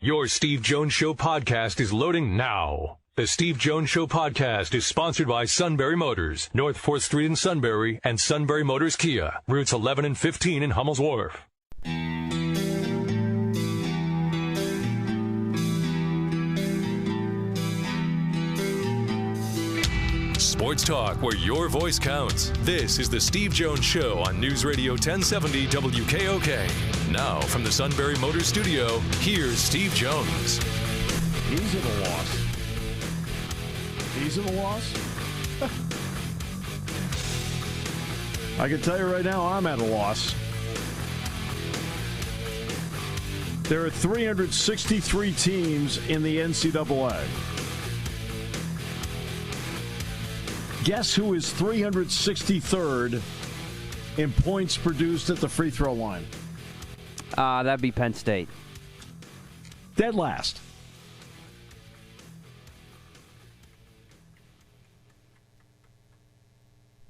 Your Steve Jones Show podcast is loading now. The Steve Jones Show podcast is sponsored by Sunbury Motors, North 4th Street in Sunbury, and Sunbury Motors Kia, routes 11 and 15 in Hummel's Wharf. Sports talk where your voice counts. This is the Steve Jones Show on News Radio 1070 WKOK. Now from the Sunbury Motors Studio, here's Steve Jones. He's at a loss. He's at a loss? I can tell you right now, I'm at a loss. There are 363 teams in the NCAA. Guess who is 363rd in points produced at the free throw line? That'd be Penn State. Dead last.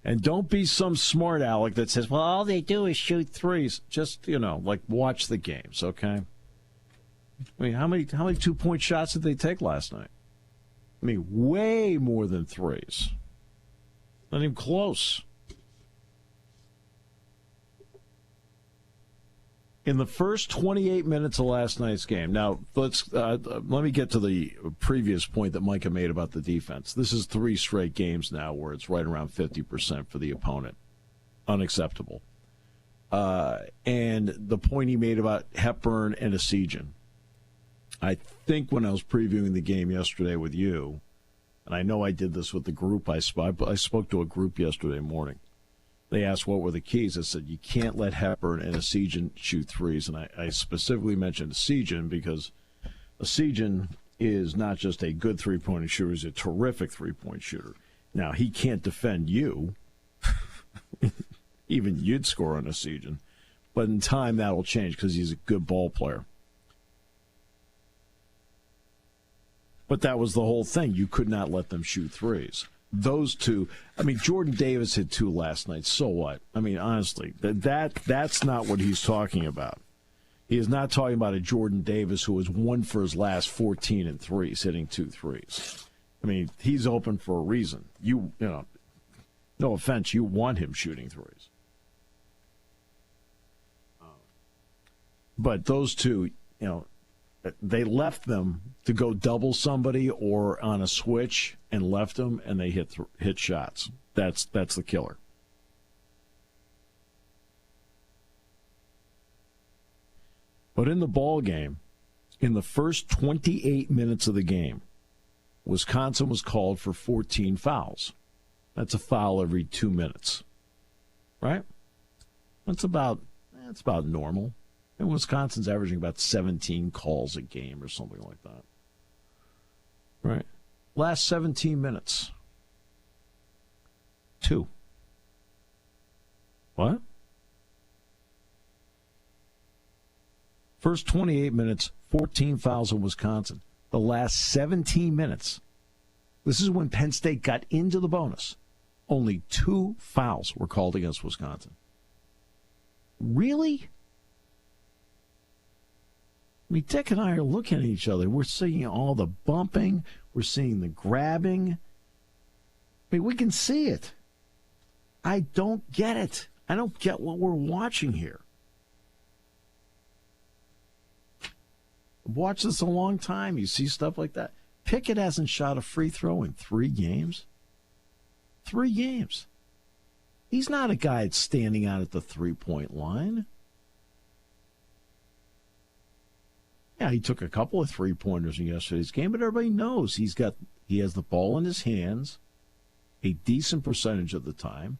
And don't be some smart aleck that says, well, all they do is shoot threes. Just, watch the games, okay? I mean, how many 2-point shots did they take last night? I mean, way more than threes. Not even close. In the first 28 minutes of last night's game. Now, let me get to the previous point that Micah made about the defense. This is 3 straight games now where it's right around 50% for the opponent. Unacceptable. And the point he made about Hepburn and Officiating. I think when I was previewing the game yesterday with you, and I know I did this with the group I spoke to a group yesterday morning. They asked what were the keys. I said, you can't let Hepburn and Officiating shoot threes. And I specifically mentioned Officiating because Officiating is not just a good three-point shooter, he's a terrific three-point shooter. Now, he can't defend you. Even you'd score on Officiating. But in time, that'll change because he's a good ball player. But that was the whole thing. You could not let them shoot threes. Those two, I mean, Jordan Davis hit 2 last night. So what? I mean, honestly, that's not what he's talking about. He is not talking about a Jordan Davis who was 1 for his last 14 in threes, hitting 2 threes. I mean, he's open for a reason. You know, no offense, you want him shooting threes. But those two, they left them to go double somebody or on a switch and left them, and they hit shots. That's the killer. But in the ball game, in the first 28 minutes of the game, Wisconsin was called for 14 fouls. That's a foul every 2 minutes, right? That's about normal. And Wisconsin's averaging about 17 calls a game or something like that. Right. Last 17 minutes. 2. What? First 28 minutes, 14 fouls in Wisconsin. The last 17 minutes. This is when Penn State got into the bonus. Only 2 fouls were called against Wisconsin. Really? I mean, Dick and I are looking at each other. We're seeing all the bumping. We're seeing the grabbing. I mean, we can see it. I don't get it. I don't get what we're watching here. I've watched this a long time. You see stuff like that. Pickett hasn't shot a free throw in 3 games. 3 games. He's not a guy that's standing out at the three-point line. Yeah, he took a couple of three-pointers in yesterday's game, but everybody knows he has the ball in his hands a decent percentage of the time.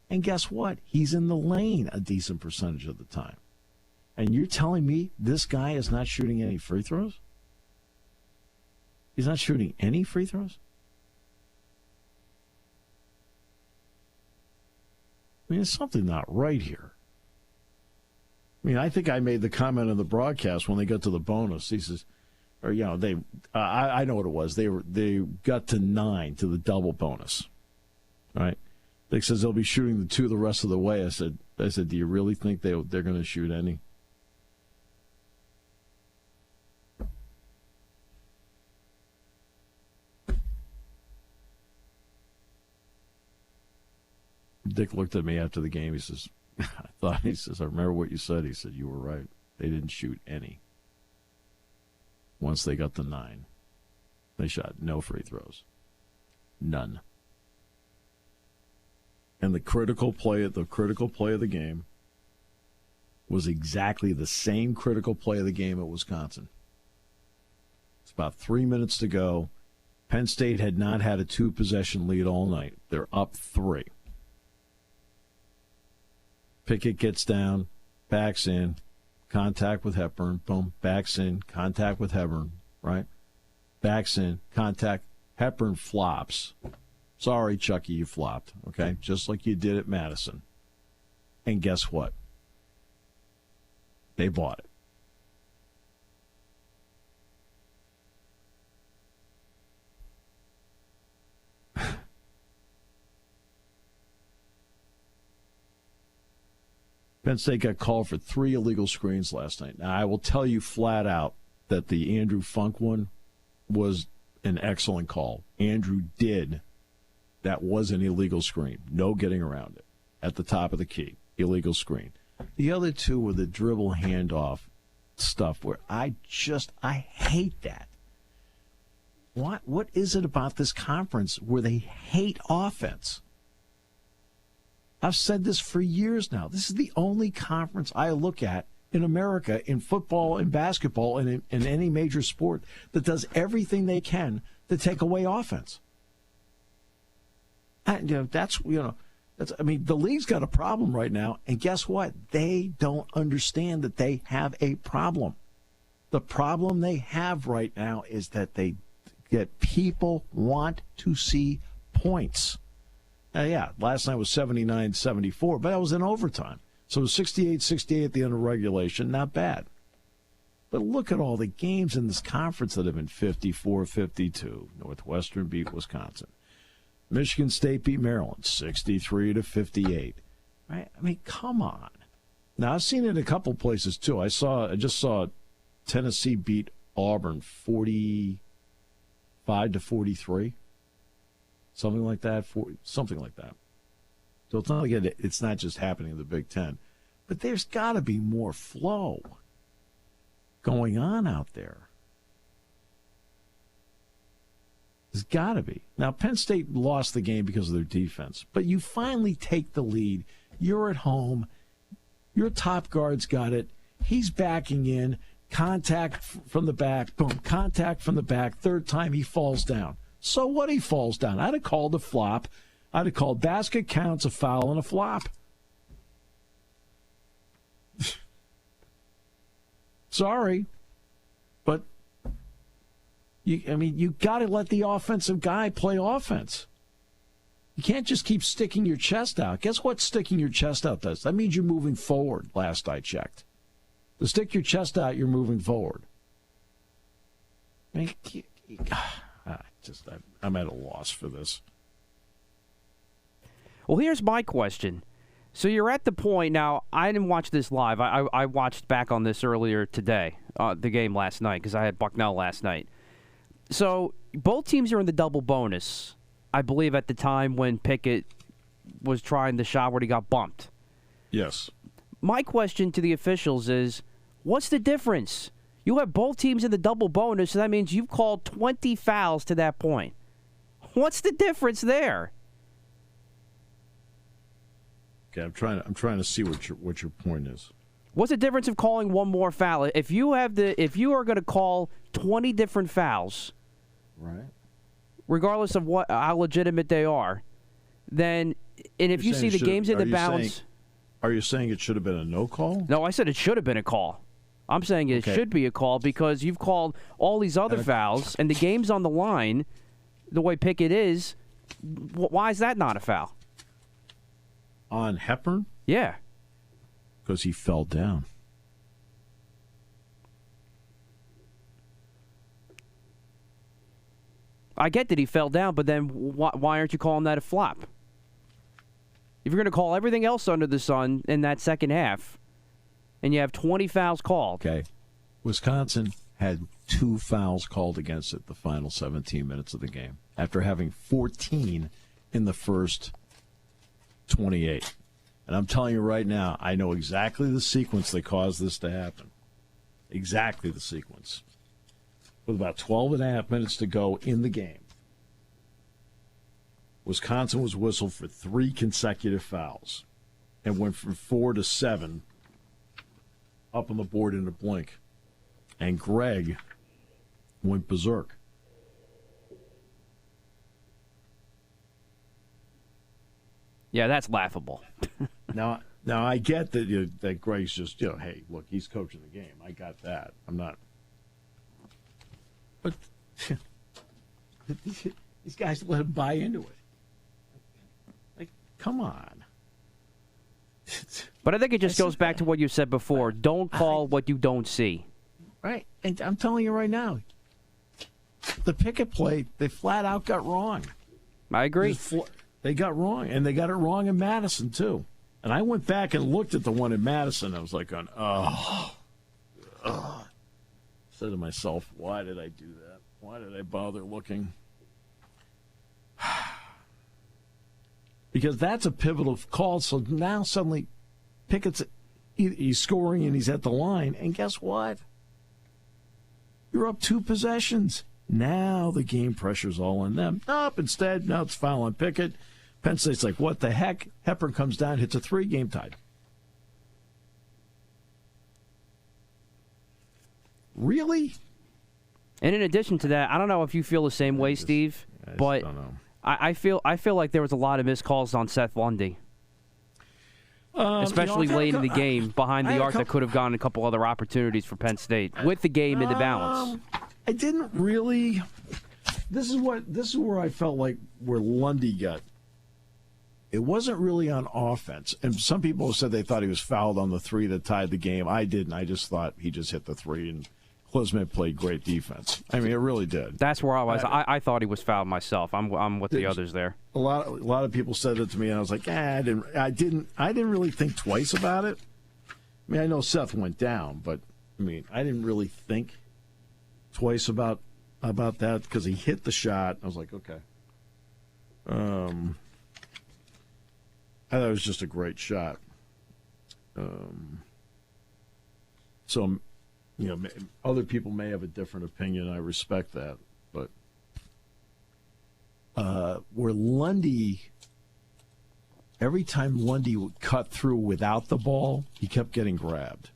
And guess what? He's in the lane a decent percentage of the time. And you're telling me this guy is not shooting any free throws? He's not shooting any free throws? I mean, there's something not right here. I mean, I think I made the comment on the broadcast when they got to the bonus. He says, or I know what it was. They got to 9 to the double bonus. All right. Dick says they'll be shooting the 2 the rest of the way. I said, do you really think they're going to shoot any? Dick looked at me after the game. He says, I remember what you said. He said, you were right. They didn't shoot any. Once they got to 9, they shot no free throws. None. And the critical play of the game was exactly the same critical play of the game at Wisconsin. It's about 3 minutes to go. Penn State had not had a 2-possession lead all night. They're up 3. Pickett gets down, backs in, contact with Hepburn, boom, backs in, contact with Hepburn, right? Backs in, contact, Hepburn flops. Sorry, Chucky, you flopped, okay? Just like you did at Madison. And guess what? They bought it. Penn State got called for 3 illegal screens last night. Now, I will tell you flat out that the Andrew Funk one was an excellent call. Andrew did. That was an illegal screen. No getting around it. At the top of the key. Illegal screen. The other 2 were the dribble handoff stuff where I hate that. What is it about this conference where they hate offense? I've said this for years now. This is the only conference I look at in America in football and basketball and in any major sport that does everything they can to take away offense. And, the league's got a problem right now, and guess what? They don't understand that they have a problem. The problem they have right now is that people want to see points. Last night was 79-74, but that was in overtime. So it was 68-68 at the end of regulation. Not bad. But look at all the games in this conference that have been 54-52. Northwestern beat Wisconsin. Michigan State beat Maryland 63-58. Right? I mean, come on. Now, I've seen it in a couple places, too. I just saw Tennessee beat Auburn 45-43. Something like that. Something like that. So it's not like it's not just happening in the Big Ten. But there's got to be more flow going on out there. There's got to be. Now, Penn State lost the game because of their defense. But you finally take the lead. You're at home. Your top guard's got it. He's backing in. Contact from the back. Boom. Contact from the back. Third time he falls down. So what, he falls down? I'd have called a flop. I'd have called basket counts, a foul, and a flop. Sorry. But, you got to let the offensive guy play offense. You can't just keep sticking your chest out. Guess what sticking your chest out does? That means you're moving forward, last I checked. To stick your chest out, you're moving forward. I'm at a loss for this. Well, here's my question. So you're at the point now. I didn't watch this live. I watched back on this earlier today, the game last night, because I had Bucknell last night. So both teams are in the double bonus, I believe, at the time when Pickett was trying the shot where he got bumped. Yes. My question to the officials is, what's the difference? You have both teams in the double bonus, so that means you've called 20 fouls to that point. What's the difference there? Okay, I'm trying to see what your point is. What's the difference of calling one more foul? If you are going to call 20 different fouls, right, regardless of how legitimate they are, then if you see the game's in the balance. Are you saying it should have been a no call? No, I said it should have been a call. I'm saying it should be a call because you've called all these other fouls, and the game's on the line the way Pickett is. Why is that not a foul? On Hepburn? Yeah. Because he fell down. I get that he fell down, but then why aren't you calling that a flop? If you're going to call everything else under the sun in that second half, and you have 20 fouls called. Okay. Wisconsin had 2 fouls called against it the final 17 minutes of the game, after having 14 in the first 28. And I'm telling you right now, I know exactly the sequence that caused this to happen. Exactly the sequence. With about 12 and a half minutes to go in the game, Wisconsin was whistled for 3 consecutive fouls and went from 4 to 7 up on the board in a blink. And Greg went berserk. Yeah, that's laughable. Now I get that that Greg's just, hey, look, he's coaching the game. I got that. I'm not. But these guys let him buy into it. Like, come on. But I think it just goes back to what you said before. Don't call what you don't see. Right. And I'm telling you right now, the Pickett play, they flat out got wrong. I agree. They got wrong, and they got it wrong in Madison, too. And I went back and looked at the one in Madison. I was like, said to myself, why did I do that? Why did I bother looking? Because that's a pivotal call. So now suddenly Pickett's he's scoring and he's at the line. And guess what? You're up 2 possessions. Now the game pressure's all on them. Nope, instead, now it's foul on Pickett. Penn State's like, what the heck? Hepburn comes down, hits a 3, game tied. Really? And in addition to that, I don't know if you feel the same way, Steve, but don't know. I feel like there was a lot of missed calls on Seth Lundy. Especially late in the game, behind the arc that could have gone a couple other opportunities for Penn State, with the game in the balance. I didn't really. This is where I felt like where Lundy got. It wasn't really on offense, and some people said they thought he was fouled on the 3 that tied the game. I didn't. I just thought he just hit the 3, and Klisman played great defense. I mean, it really did. That's where I was. I thought he was fouled myself. I'm with the others there. A lot of people said it to me, and I was like, I didn't really think twice about it. I mean, I know Seth went down, but I mean, I didn't really think twice about that because he hit the shot. I was like, okay. I thought it was just a great shot. So, other people may have a different opinion. I respect that. But where Lundy, every time Lundy would cut through without the ball, he kept getting grabbed.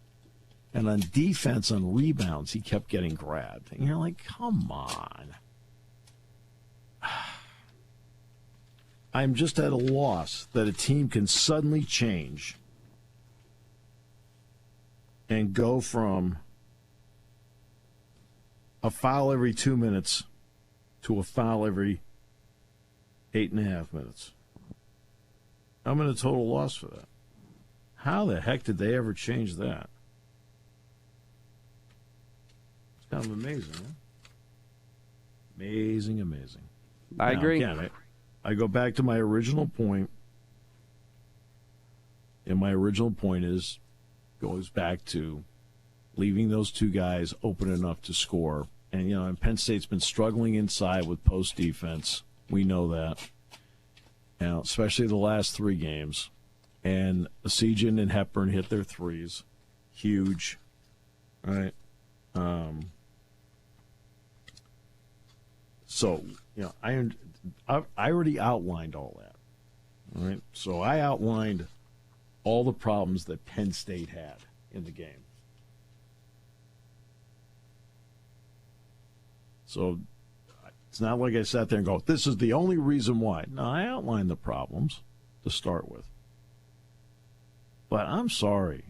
And on defense, on rebounds, he kept getting grabbed. And you're like, come on. I'm just at a loss that a team can suddenly change and go from a foul every 2 minutes to a foul every 8.5 minutes. I'm at a total loss for that. How the heck did they ever change that? It's kind of amazing, huh? Amazing. I agree. Again, I go back to my original point, and my original point goes back to leaving those 2 guys open enough to score. And, and Penn State's been struggling inside with post defense. We know that. Especially the last 3 games. And Sejan and Hepburn hit their 3s. Huge. Right? So, I already outlined all that. All right? So I outlined all the problems that Penn State had in the game. So it's not like I sat there and go, this is the only reason why. No, I outlined the problems to start with. But I'm sorry.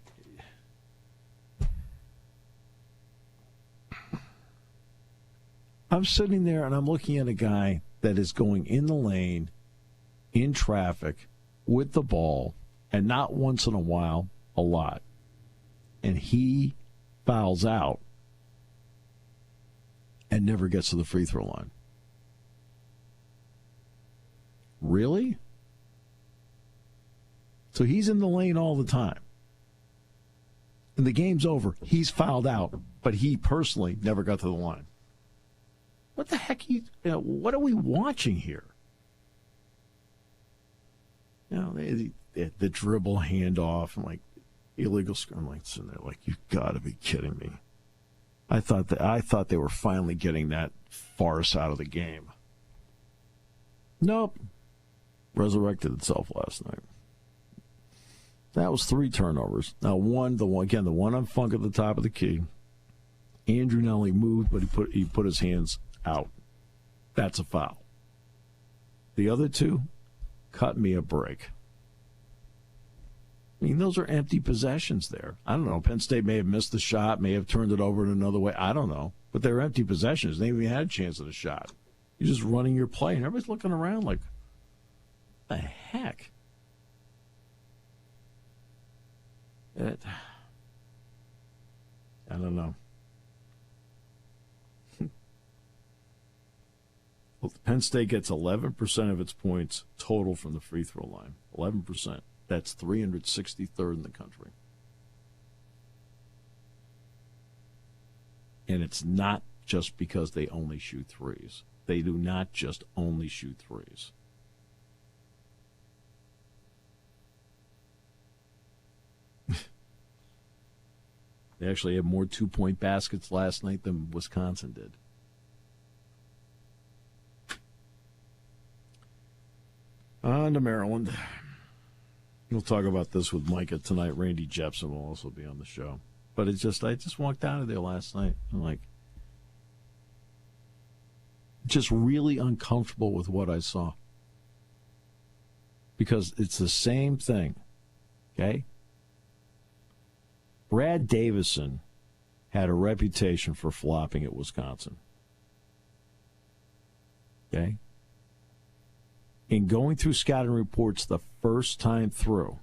I'm sitting there and I'm looking at a guy that is going in the lane, in traffic, with the ball, and not once in a while, a lot. And he fouls out and never gets to the free throw line. Really? So he's in the lane all the time. And the game's over. He's fouled out, but he personally never got to the line. What the heck? What are we watching here? the dribble handoff and like illegal score. I'm like sitting there like, you've got to be kidding me. I thought they were finally getting that farce out of the game. Nope. Resurrected itself last night. That was 3 turnovers. Now the one on Funk at the top of the key. Andrew not only moved, but he put his hands out. That's a foul. The other 2, cut me a break. I mean, those are empty possessions there. I don't know. Penn State may have missed the shot, may have turned it over in another way. I don't know. But they're empty possessions. They even had a chance at a shot. You're just running your play, and everybody's looking around like, what the heck? I don't know. Well, Penn State gets 11% of its points total from the free throw line. 11%. That's 363rd in the country. And it's not just because they only shoot threes. They do not just only shoot threes. They actually had more 2-point baskets last night than Wisconsin did. On to Maryland. We'll talk about this with Micah tonight. Randy Jepson will also be on the show. But I just walked out of there last night. I'm like, just really uncomfortable with what I saw. Because it's the same thing. Okay? Brad Davison had a reputation for flopping at Wisconsin. Okay? In going through scouting reports the first time through,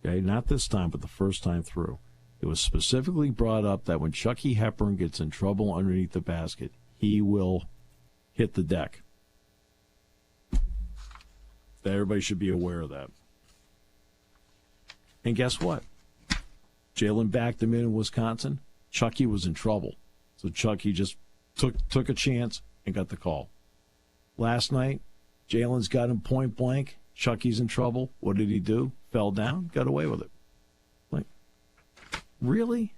okay, not this time, but the first time through, it was specifically brought up that when Chucky Hepburn gets in trouble underneath the basket, he will hit the deck. Everybody should be aware of that. And guess what? Jalen backed him in Wisconsin. Chucky was in trouble. So Chucky just took a chance and got the call. Last night, Jalen's got him point blank. Chucky's in trouble. What did he do? Fell down, got away with it. Like, really?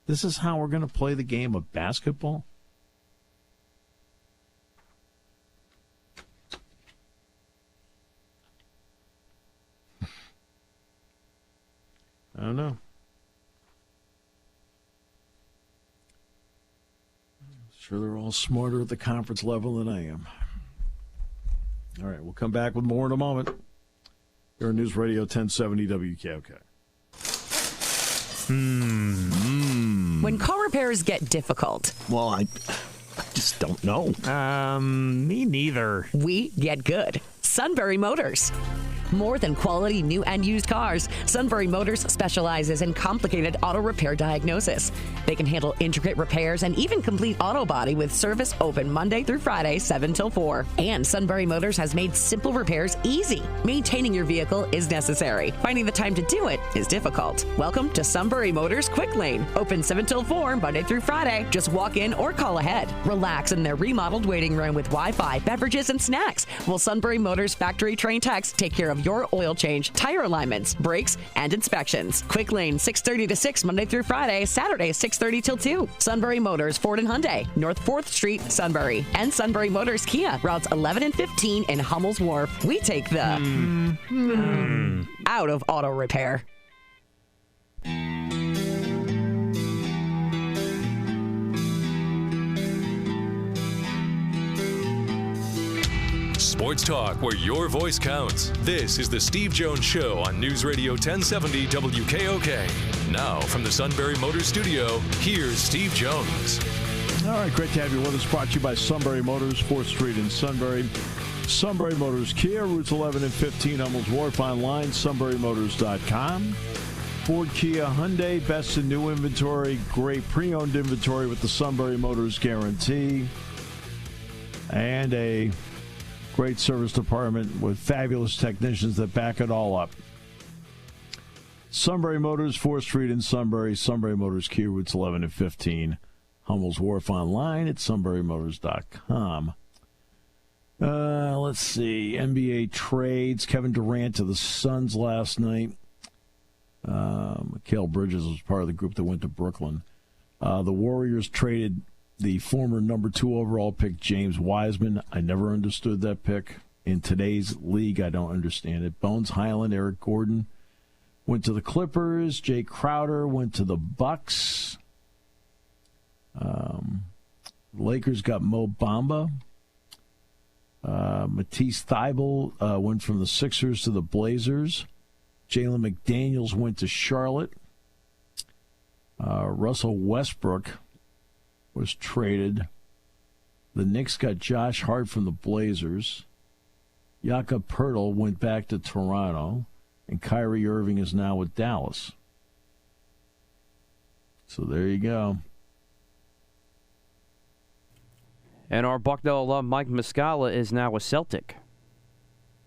This is how we're going to play the game of basketball? I don't know. Sure, they're all smarter at the conference level than I am. All right, we'll come back with more in a moment. Here on News Radio 1070 WKOK. When car repairs get difficult. Well, I just don't know. Me neither. We get good. Sunbury Motors. More than quality new and used cars, Sunbury Motors specializes in complicated auto repair diagnosis. They can handle intricate repairs and even complete auto body with service open Monday through Friday, 7 till 4. And Sunbury Motors has made simple repairs easy. Maintaining your vehicle is necessary. Finding the time to do it is difficult. Welcome to Sunbury Motors Quick Lane. Open 7 till 4, Monday through Friday. Just walk in or call ahead. Relax in their remodeled waiting room with Wi-Fi, beverages, and snacks. While Sunbury Motors factory trained techs take care of your oil change, tire alignments, brakes, and inspections. Quick Lane, 6:30 to 6, Monday through Friday, Saturday, 6:30 till 2. Sunbury Motors, Ford and Hyundai, North 4th Street, Sunbury. And Sunbury Motors Kia, routes 11 and 15 in Hummel's Wharf. We take the out of auto repair. Sports talk where your voice counts. This is the Steve Jones Show on News Radio 1070 WKOK. Now, from the Sunbury Motors Studio, here's Steve Jones. All right, great to have you with us. Brought to you by Sunbury Motors, 4th Street in Sunbury. Sunbury Motors Kia, routes 11 and 15, Hummel's Wharf, online, sunburymotors.com. Ford, Kia, Hyundai, best in new inventory, great pre-owned inventory with the Sunbury Motors guarantee. And a great service department with fabulous technicians that back it all up. Sunbury Motors, 4th Street in Sunbury. Sunbury Motors Kia, routes 11 and 15. Hummel's Wharf online at sunburymotors.com. Let's see. NBA trades. Kevin Durant to the Suns last night. Mikal Bridges was part of the group that went to Brooklyn. The Warriors traded the former number 2 overall pick, James Wiseman. I never understood that pick. In today's league, I don't understand it. Bones Highland, Eric Gordon went to the Clippers. Jay Crowder went to the Bucks. Lakers got Mo Bamba. Matisse Thybulle went from the Sixers to the Blazers. Jalen McDaniels went to Charlotte. Russell Westbrook was traded. The Knicks got Josh Hart from the Blazers. Jakob Poeltl went back to Toronto. And Kyrie Irving is now with Dallas. So there you go. And our Bucknell alum, Mike Muscala, is now a Celtic.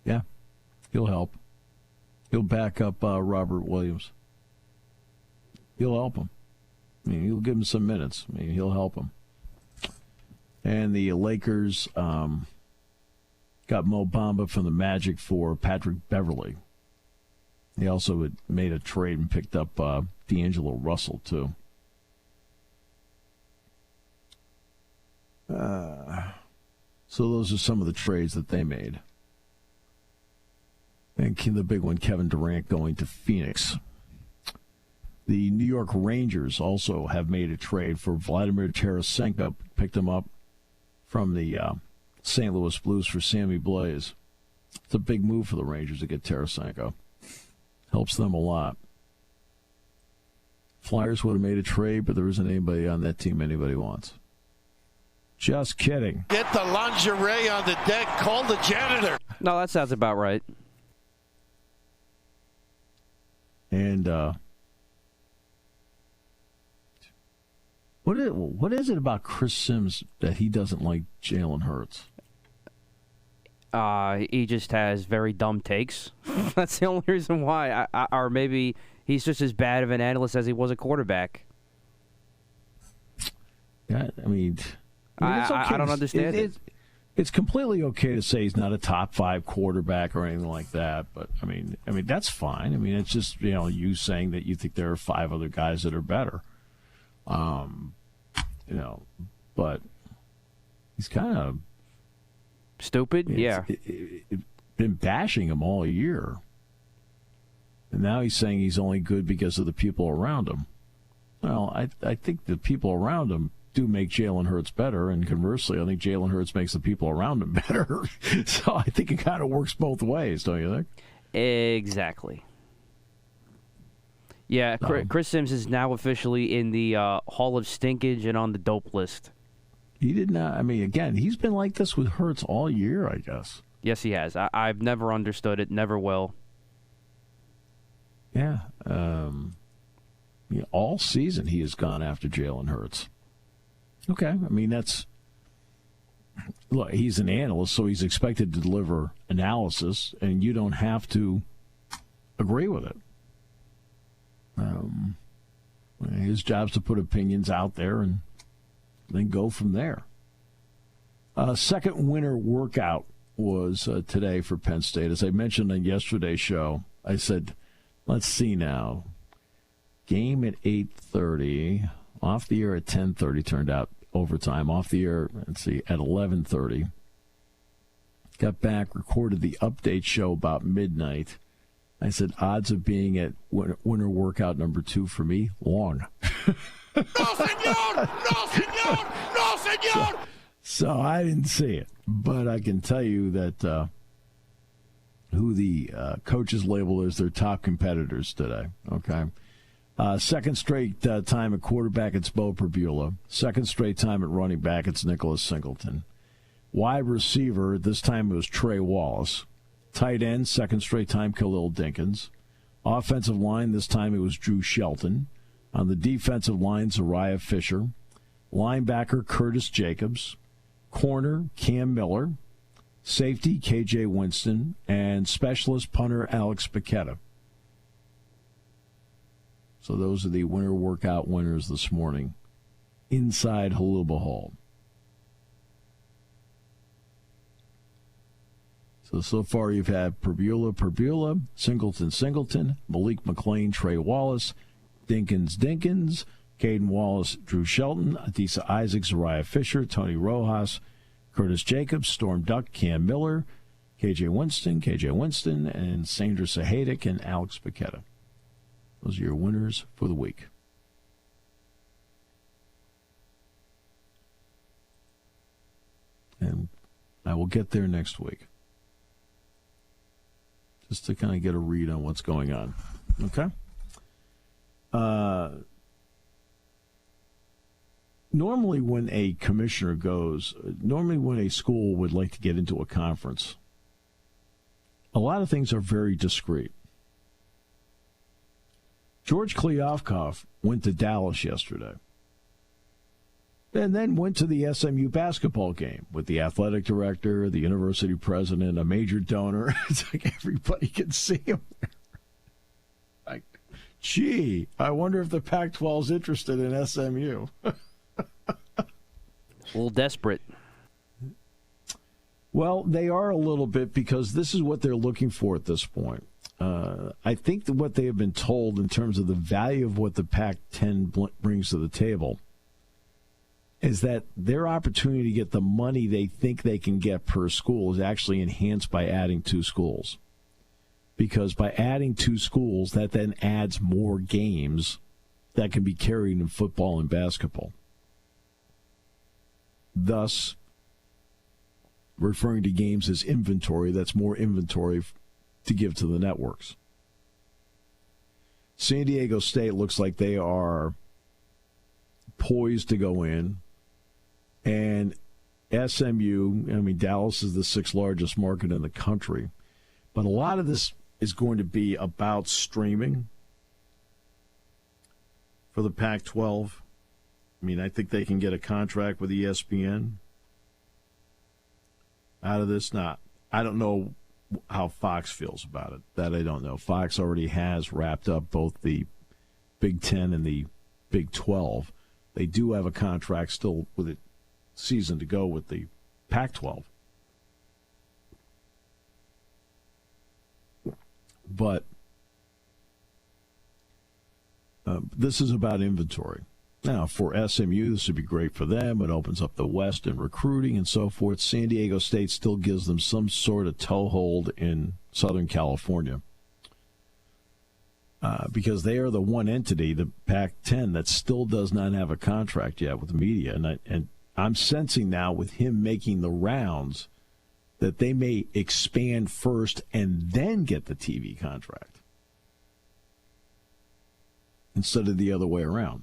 Yeah, he'll help. He'll back up Robert Williams. He'll help him. I mean, he'll give him some minutes. I mean, he'll help him. And the Lakers got Mo Bamba from the Magic for Patrick Beverley. He also had made a trade and picked up D'Angelo Russell, too. So those are some of the trades that they made. And the big one, Kevin Durant going to Phoenix. The New York Rangers also have made a trade for Vladimir Tarasenko, picked him up from the St. Louis Blues for Sammy Blais. It's a big move for the Rangers to get Tarasenko. Helps them a lot. Flyers would have made a trade, but there isn't anybody on that team anybody wants. Just kidding. Get the lingerie on the deck. Call the janitor. No, that sounds about right. And what is it about Chris Sims that he doesn't like Jalen Hurts? He just has very dumb takes. That's the only reason why. Or maybe he's just as bad of an analyst as he was a quarterback. Yeah, I mean it's okay. I don't understand it. It's completely okay to say he's not a top 5 quarterback or anything like that. But I mean that's fine. I mean it's just you saying that you think there are 5 other guys that are better. But he's kind of stupid. Yeah, been bashing him all year, and now he's saying he's only good because of the people around him. Well, I think the people around him do make Jalen Hurts better, and conversely, I think Jalen Hurts makes the people around him better. So I think it kind of works both ways, don't you think? Exactly. Yeah, Chris Sims is now officially in the Hall of Stinkage and on the dope list. He did not. I mean, again, he's been like this with Hurts all year, I guess. Yes, he has. I've never understood it. Never will. Yeah. All season he has gone after Jalen Hurts. Okay. I mean, look, he's an analyst, so he's expected to deliver analysis, and you don't have to agree with it. His job's to put opinions out there and then go from there. Second winter workout was today for Penn State. As I mentioned on yesterday's show, I said, let's see now. Game at 8:30, off the air at 10:30, turned out overtime. Off the air, let's see, at 11:30. Got back, recorded the update show about midnight. I said, odds of being at winter workout number 2 for me, long. No, senor! No, senor! No, senor! So I didn't see it, but I can tell you that who the coaches label as their top competitors today, okay? Second straight time at quarterback, it's Bo Prabula. Second straight time at running back, it's Nicholas Singleton. Wide receiver, this time it was Trey Wallace. Tight end, second straight time, Khalil Dinkins. Offensive line, this time it was Drew Shelton. On the defensive line, Zariah Fisher. Linebacker, Curtis Jacobs. Corner, Cam Miller. Safety, KJ Winston. And specialist punter, Alex Paqueta. So those are the winter workout winners this morning inside Haluba Hall. So far you've had Perbula, Singleton, Malik McLean, Trey Wallace, Dinkins, Caden Wallace, Drew Shelton, Adisa Isaac, Zariah Fisher, Tony Rojas, Curtis Jacobs, Storm Duck, Cam Miller, KJ Winston, and Sandra Sahadic and Alex Paqueta. Those are your winners for the week. And I will get there next week, just to kind of get a read on what's going on. Okay? Normally when a commissioner goes, when a school would like to get into a conference, a lot of things are very discreet. George Kliavkoff went to Dallas yesterday and then went to the SMU basketball game with the athletic director, the university president, a major donor. It's like everybody can see him there. Like, gee, I wonder if the Pac-12 is interested in SMU. A little desperate. Well, they are a little bit, because this is what they're looking for at this point. I think that what they have been told in terms of the value of what the Pac-10 brings to the table is that their opportunity to get the money they think they can get per school is actually enhanced by adding 2 schools. Because by adding 2 schools, that then adds more games that can be carried in football and basketball. Thus, referring to games as inventory, that's more inventory to give to the networks. San Diego State looks like they are poised to go in. And SMU, Dallas is the 6th largest market in the country. But a lot of this is going to be about streaming for the Pac-12. I think they can get a contract with ESPN out of this. Now, I don't know how Fox feels about it. That I don't know. Fox already has wrapped up both the Big Ten and the Big 12. They do have a contract still with a season to go with the Pac-12. But this is about inventory. Now, for SMU, this would be great for them. It opens up the West in recruiting and so forth. San Diego State still gives them some sort of toehold in Southern California because they are the one entity, the Pac-10, that still does not have a contract yet with the media. And I'm sensing now with him making the rounds that they may expand first and then get the TV contract instead of the other way around.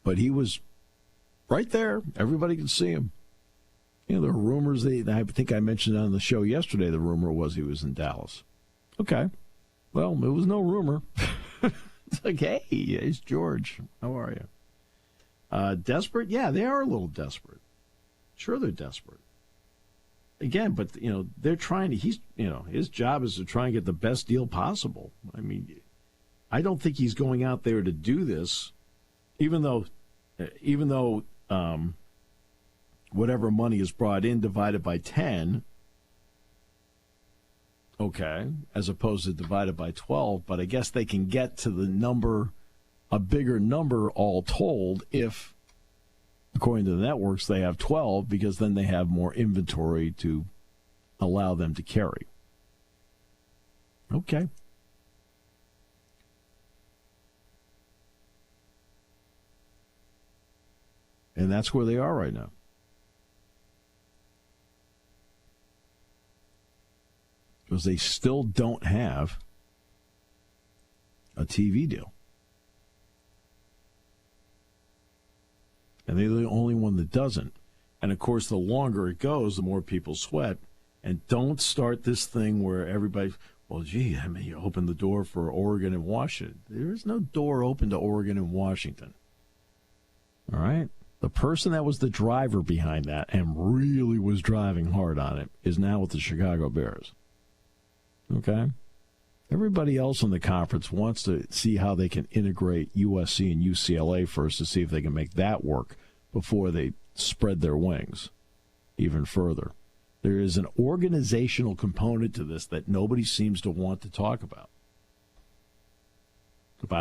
But he was right there. Everybody could see him. There were rumors. I think I mentioned on the show yesterday, the rumor was he was in Dallas. Okay. Well, it was no rumor. It's like, hey, it's George. How are you? Desperate? Yeah, they are a little desperate. Sure, they're desperate. Again, but, they're trying to, his job is to try and get the best deal possible. I don't think he's going out there to do this, even though whatever money is brought in divided by 10, okay, as opposed to divided by 12, but I guess they can get to the number, a bigger number all told if, according to the networks, they have 12, because then they have more inventory to allow them to carry. Okay. And that's where they are right now. Because they still don't have a TV deal. And they're the only one that doesn't. And, of course, the longer it goes, the more people sweat. And don't start this thing where everybody, well, gee, you open the door for Oregon and Washington. There is no door open to Oregon and Washington. All right? The person that was the driver behind that and really was driving hard on it is now with the Chicago Bears. Okay? Everybody else in the conference wants to see how they can integrate USC and UCLA first to see if they can make that work before they spread their wings even further. There is an organizational component to this that nobody seems to want to talk about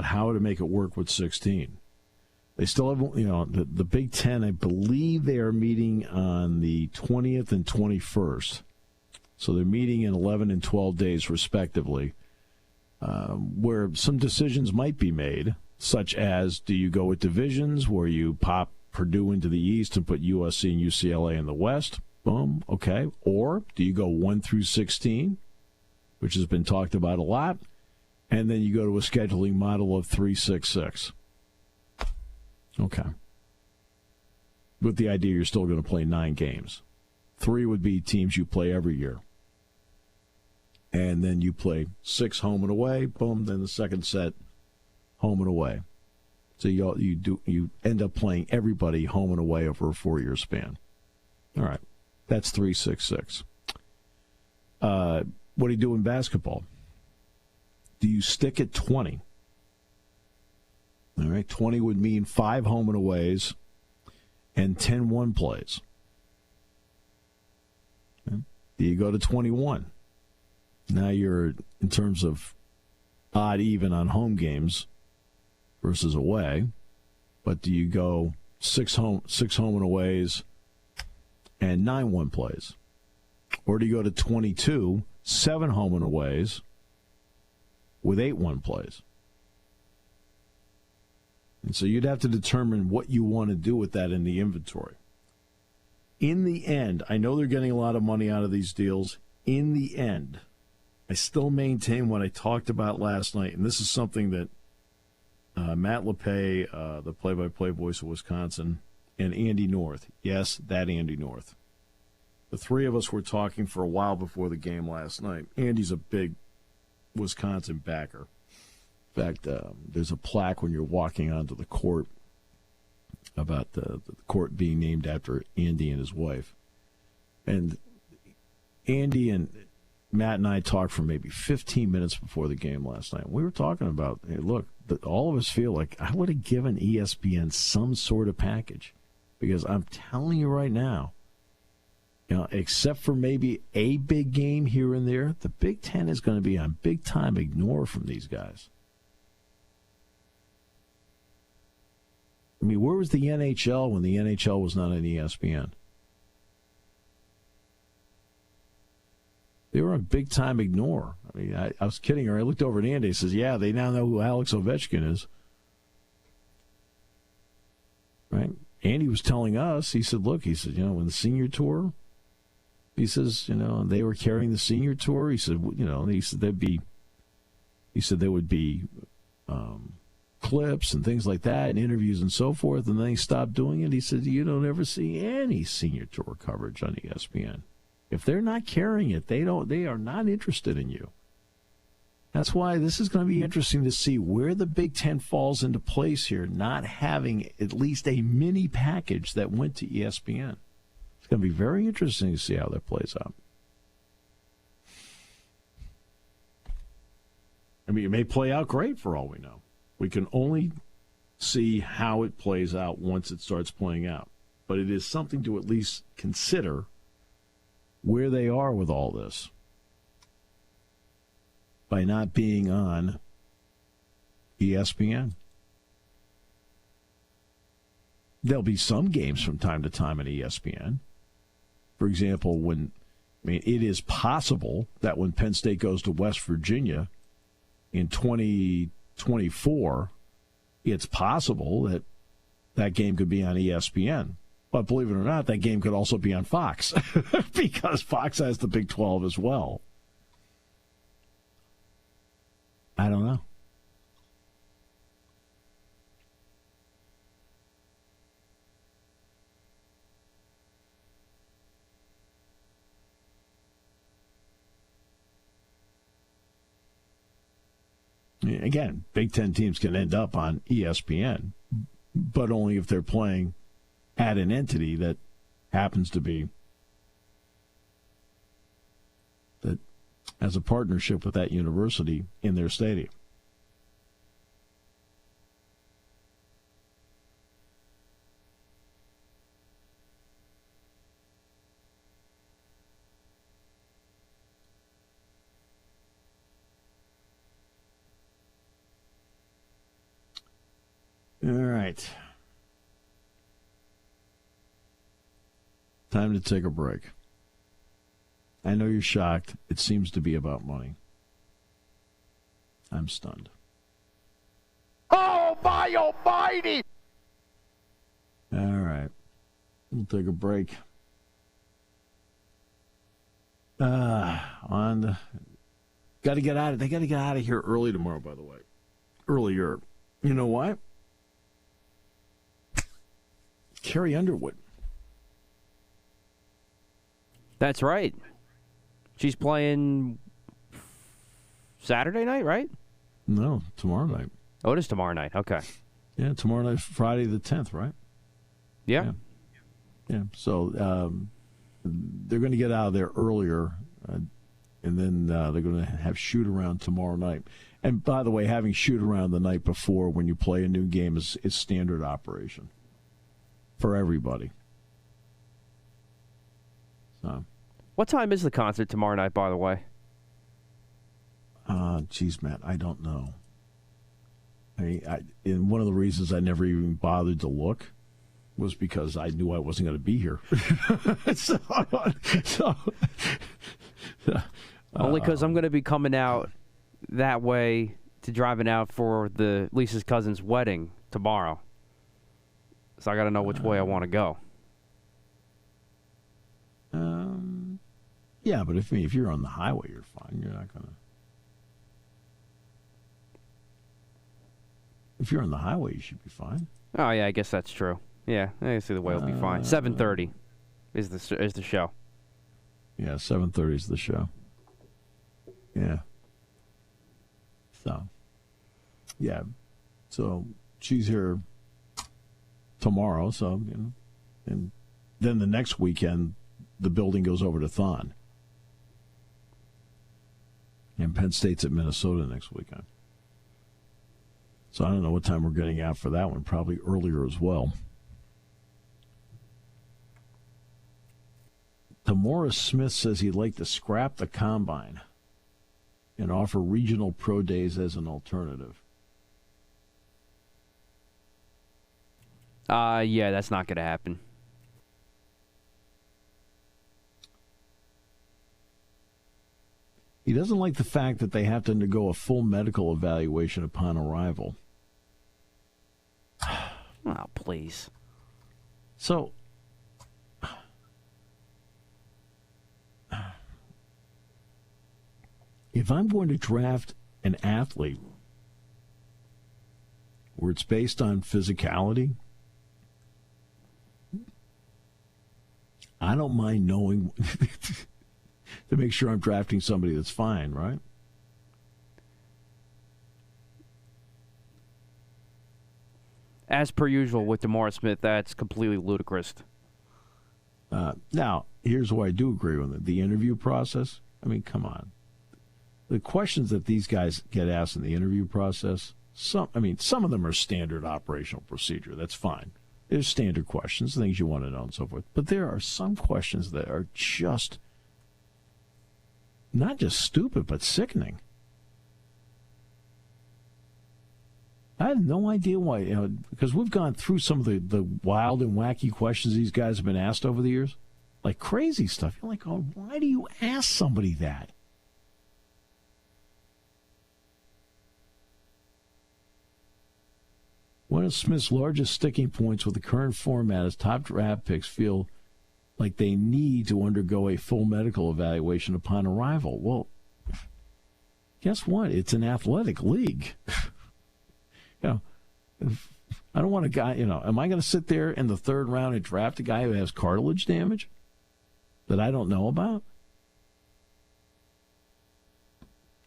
how to make it work with 16. They still have, the Big Ten, I believe they are meeting on the 20th and 21st. So they're meeting in 11 and 12 days, respectively, where some decisions might be made, such as, do you go with divisions where you pop Purdue into the East and put USC and UCLA in the West? Boom, okay. Or do you go 1 through 16, which has been talked about a lot, and then you go to a scheduling model of 3-6-6? Okay. With the idea you're still going to play 9 games. 3 would be teams you play every year. And then you play 6 home and away, boom, then the second set, home and away. So you end up playing everybody home and away over a 4-year span. All right. That's 3-6-6. What do you do in basketball? Do you stick at 20? All right, 20 would mean 5 home and aways and 10 one plays. Okay. Do you go to 21? Now you're, in terms of odd even on home games versus away, but do you go 6 home and aways and 9 one plays? Or do you go to 22, 7 home and aways with 8 one plays? And so you'd have to determine what you want to do with that in the inventory. In the end, I know they're getting a lot of money out of these deals. In the end, I still maintain what I talked about last night, and this is something that Matt LePay, the play-by-play voice of Wisconsin, and Andy North, yes, that Andy North. The three of us were talking for a while before the game last night. Andy's a big Wisconsin backer. In fact, there's a plaque when you're walking onto the court about the court being named after Andy and his wife. And Andy and Matt and I talked for maybe 15 minutes before the game last night. We were talking about, hey, look, all of us feel like I would have given ESPN some sort of package. Because I'm telling you right now, except for maybe a big game here and there, the Big Ten is going to be on big-time ignore from these guys. I mean, where was the NHL when the NHL was not on ESPN? They were on big-time ignore. I mean, I was kidding her. I looked over at Andy and says, yeah, they now know who Alex Ovechkin is. Right? Andy was telling us, he said, look, when the senior tour, he says, they were carrying the senior tour. He said, there would be clips and things like that and interviews and so forth, and then he stopped doing it. He said, you don't ever see any senior tour coverage on ESPN. If they're not carrying it, they are not interested in you. That's why this is going to be interesting to see where the Big Ten falls into place here, not having at least a mini package that went to ESPN. It's going to be very interesting to see how that plays out. I mean, it may play out great for all we know. We can only see how it plays out once it starts playing out. But it is something to at least consider where they are with all this by not being on ESPN. There'll be some games from time to time on ESPN. For example, it is possible that when Penn State goes to West Virginia in 2024, it's possible that that game could be on ESPN. But believe it or not, that game could also be on Fox because Fox has the Big 12 as well. I don't know. Again, Big Ten teams can end up on ESPN, but only if they're playing at an entity that happens to be that has a partnership with that university in their stadium. All right. Time to take a break. I know you're shocked. It seems to be about money. I'm stunned. Oh, my almighty! All right. We'll take a break. Got to get out of. They got to get out of here early tomorrow. By the way, earlier. You know why? Carrie Underwood. That's right. She's playing Saturday night, right? No, tomorrow night. Oh, it is tomorrow night. Okay. Yeah, tomorrow night, Friday the 10th, right? Yeah. Yeah. So they're going to get out of there earlier, and then they're going to have shoot around tomorrow night. And by the way, having shoot around the night before when you play a new game is standard operation for everybody. So, what time is the concert tomorrow night, by the way? Geez, Matt, I don't know. And one of the reasons I never even bothered to look was because I knew I wasn't going to be here. Only because I'm going to be coming out that way to driving out for the Lisa's cousin's wedding tomorrow. So I got to know which way I want to go. Yeah, but if you're on the highway, you're fine. You're not going to. If you're on the highway, you should be fine. Oh yeah, I guess that's true. Yeah, I guess either way will be fine. 7:30 is the show. Yeah, 7:30 is the show. Yeah. So. Yeah. So she's here tomorrow. So and then the next weekend, the building goes over to Thon. And Penn State's at Minnesota next weekend. So I don't know what time we're getting out for that one. Probably earlier as well. DeMaurice Smith says he'd like to scrap the combine and offer regional pro days as an alternative. Yeah, that's not going to happen. He doesn't like the fact that they have to undergo a full medical evaluation upon arrival. Oh, please. So, if I'm going to draft an athlete where it's based on physicality, I don't mind knowing to make sure I'm drafting somebody that's fine, right? As per usual with DeMaurice Smith, that's completely ludicrous. Now, here's what I do agree with it. The interview process, I mean, come on. The questions that these guys get asked in the interview process, some of them are standard operational procedure. That's fine. There's standard questions, things you want to know and so forth. But there are some questions that are just not just stupid, but sickening. I had no idea why, because we've gone through some of the wild and wacky questions these guys have been asked over the years, like crazy stuff. You're like, oh, why do you ask somebody that? One of Smith's largest sticking points with the current format is top draft picks feel like they need to undergo a full medical evaluation upon arrival. Well, guess what? It's an athletic league. I don't want a guy, am I going to sit there in the third round and draft a guy who has cartilage damage that I don't know about?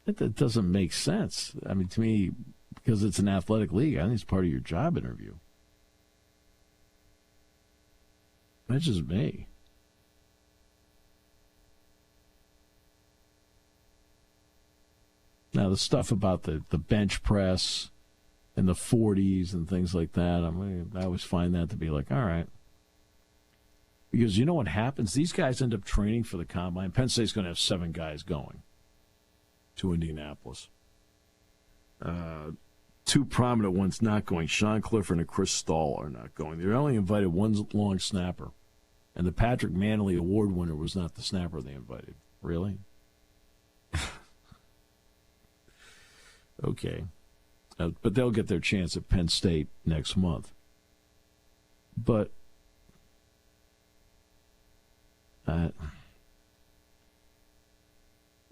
That doesn't make sense. I mean, to me, because it's an athletic league, I think it's part of your job interview. That's just me. Now, the stuff about the bench press and the 40s and things like that, I always find that to be like, all right. Because you know what happens? These guys end up training for the combine. Penn State's going to have 7 guys going to Indianapolis. 2 prominent ones not going. Sean Clifford and Chris Stahl are not going. They only invited one long snapper. And the Patrick Manley Award winner was not the snapper they invited. Really? Okay. But they'll get their chance at Penn State next month. But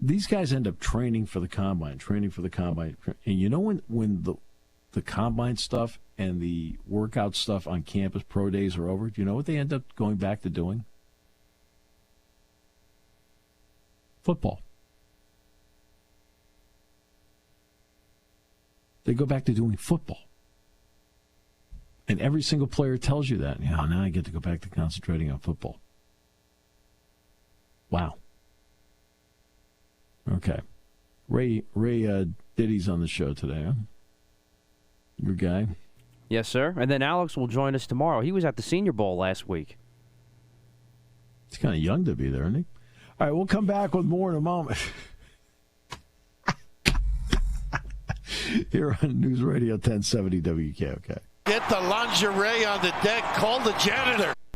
these guys end up training for the combine. And you know when the combine stuff and the workout stuff on campus, pro days are over, do you know what they end up going back to doing? Football. They go back to doing football. And every single player tells you that. Now I get to go back to concentrating on football. Wow. Okay. Ray Diddy's on the show today, huh? Your guy? Yes, sir. And then Alex will join us tomorrow. He was at the Senior Bowl last week. He's kind of young to be there, isn't he? All right, we'll come back with more in a moment. Here on News Radio 1070 WKOK. Get the lingerie on the deck. Call the janitor.